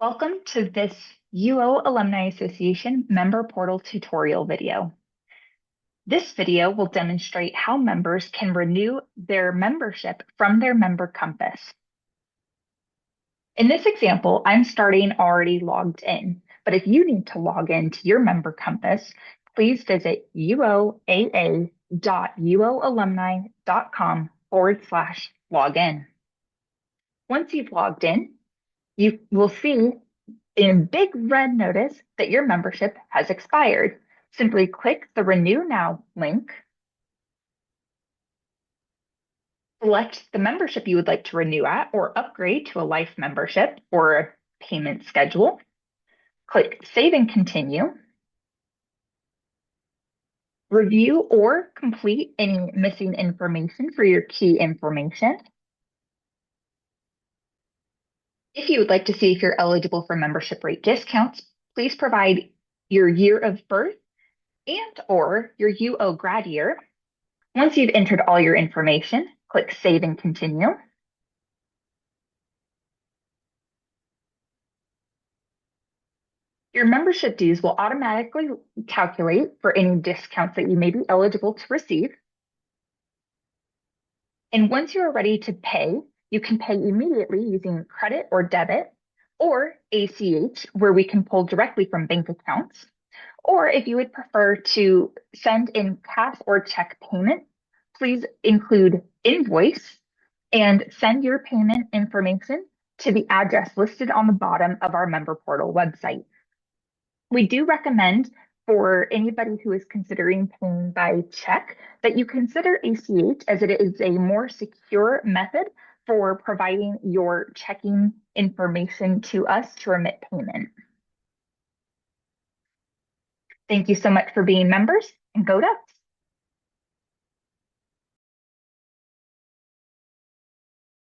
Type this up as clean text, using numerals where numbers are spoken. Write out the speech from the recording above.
Welcome to this UO Alumni Association member portal tutorial video. This video will demonstrate how members can renew their membership from their member compass. In this example, I'm starting already logged in, but if you need to log in to your member compass, please visit uoaa.uoalumni.com/login. Once you've logged in, you will see in big red notice that your membership has expired. Simply click the Renew Now link, select the membership you would like to renew at or upgrade to a life membership or a payment schedule. Click Save and Continue. Review or complete any missing information for your key information. If you would like to see if you're eligible for membership rate discounts, please provide your year of birth and or your UO grad year. Once you've entered all your information, click Save and Continue. Your membership dues will automatically calculate for any discounts that you may be eligible to receive. And once you are ready to pay, you can pay immediately using credit or debit or ACH, where we can pull directly from bank accounts. Or if you would prefer to send in cash or check payment, please include invoice and send your payment information to the address listed on the bottom of our member portal website. We do recommend for anybody who is considering paying by check that you consider ACH, as it is a more secure method for providing your checking information to us to remit payment. Thank you so much for being members, and go Ducks!